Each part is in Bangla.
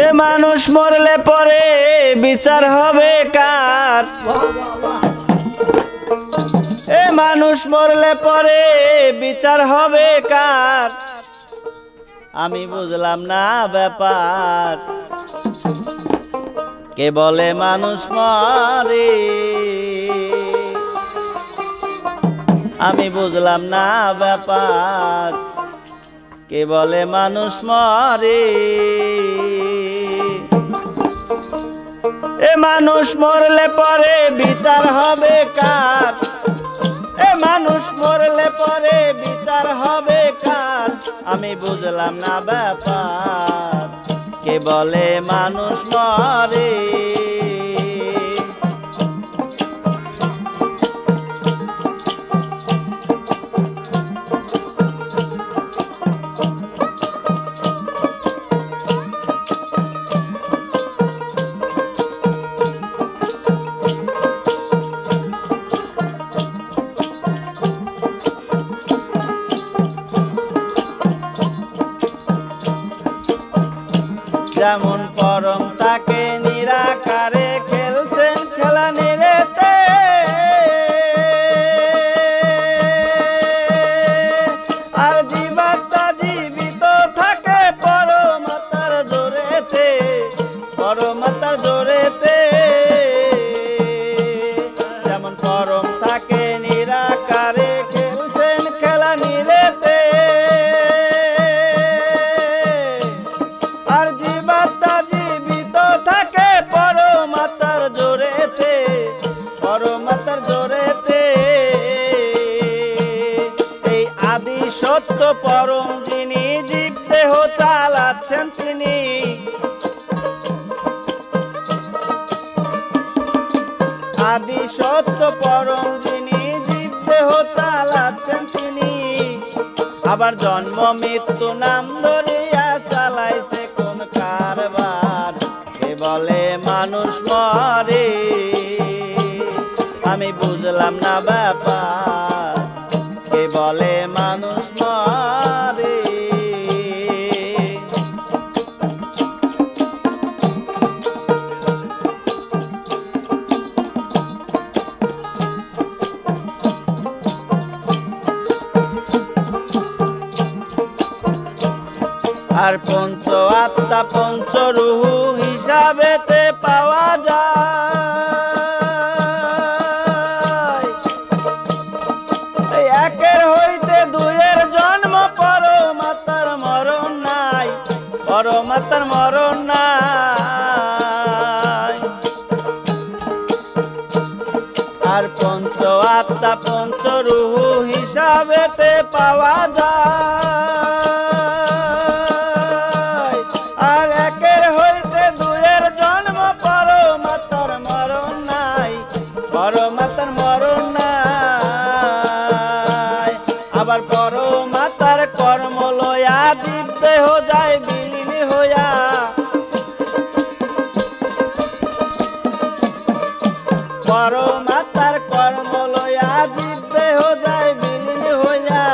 এ মানুষ মরলে পরে বিচার হবে কার? এ মানুষ মরলে পরে বিচার হবে কার? আমি বুঝলাম না ব্যাপার। কে বলে মানুষ মরে? আমি বুঝলাম না ব্যাপার। কে বলে মানুষ মরে? এ মানুষ মরলে পরে বিচার হবে কার? এ মানুষ মরলে পরে বিচার হবে কার? আমি বুঝলাম না ব্যাপার। কে বলে মানুষ মরে? যেমন পরম তাকে নিরাকারে খেলছেন খেলা নিরেতে, আর জীবাত্মা জীবিত থাকে পরমাত্মার জোরেতে, পরমাত্মার জোরেতে। যেমন পরম তাকে নিরাকারে খেলছেন খেলা নিরেতে, আর জীবাত্মা জীবিত থাকে পরমাত্মার জোরেতে, পরমাত্মার জোরেতে। এই আদি সত্য পরম যিনি জীব দেহ চালাচ্ছেন তিনি, আদি সত্য পরম যিনি জীব দেহ চালাচ্ছেন তিনি। আবার জন্ম মৃত্যু নাম ধরিয়া চালাইছে কোন কারবার? কে বলে মানুষ মরে? আমি বুঝলাম না ব্যাপার। কে বলে মানুষ মরে? আর পঞ্চ আত্মা পঞ্চ রূহ হিসাবেতে পাওয়া যায়। একের হইতে দুইয়ের জন্ম, পরমাত্মার মরণ নাই, পরমাত্মার মরণ নাই। আর পঞ্চ আত্মা পঞ্চ রূহ হিসাবেতে পাওয়া যায়। আর একের হইতে দুইয়ের জন্ম, পরমাত্মার মরণ নাই, পরমাত্মার মরণ নাই। আবার পরমাত্মার কর্ম লয়া জীব দেহ যায় বিলীন হইয়া, পরমাত্মার কর্ম লয়া জীব দেহ যায় বিলীন হইয়া।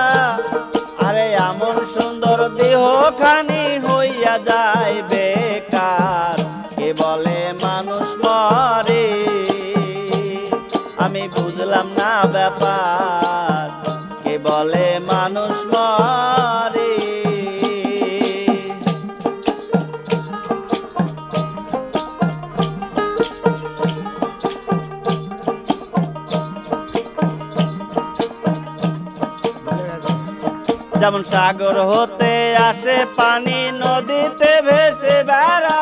আরে এমন সুন্দর দেহ খানি হইয়া যায় বেকার। কে বলে মানুষ মরে? আমি বুঝলাম না ব্যাপার। কে বলে মানুষ মরে? যেমন সাগর হতে আসে পানি নদীতে ভেসে বেড়ায়,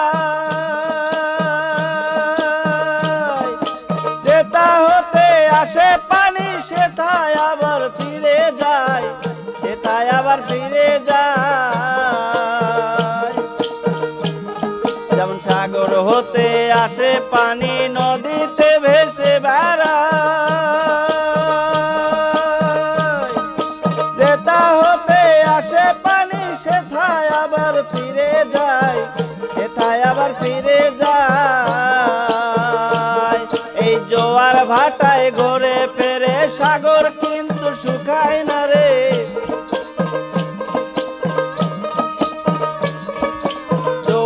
যেটা হতে আসে পানি সেটাই আবার ফিরে যায়, সেটাই আবার ফিরে যায়। যেমন সাগর হতে আসে পানি নদীতে ভেসে বেড়ায়, যেটা হতে আসে পানি সেটাই আবার ফিরে যায়, সেটাই আবার ফিরে যায়। এই জোয়ার ভাটায় ঘুরে ফেরে সাগর কিন্তু শুকায় না রে।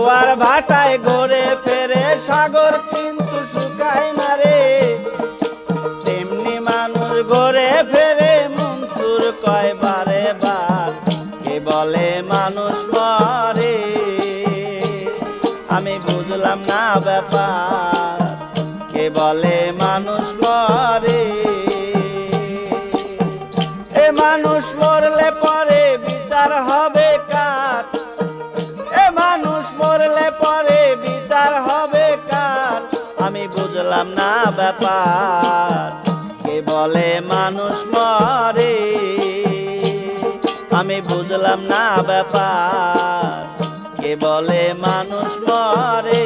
জোয়ার ভাটায় ঘুরে ফেরে সাগর কিন্তু শুকায় না রে, তেমনি মানুষ ঘুরে ফেরে মনসুর কয় বারে বার, কে বলে মানুষ মরে আমি বুঝলাম না ব্যাপার, কে বলে মানুষ মরে। এ মানুষ মরলে পরে বিচার হবে কার, এ মানুষ মরলে পরে বিচার হবে কার, আমি বুঝলাম না ব্যাপার, কে বলে মানুষ মরে আমি বুঝলাম না ব্যাপার, কে বলে মানুষ মরে,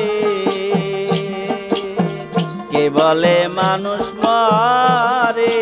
কে বলে মানুষ মরে।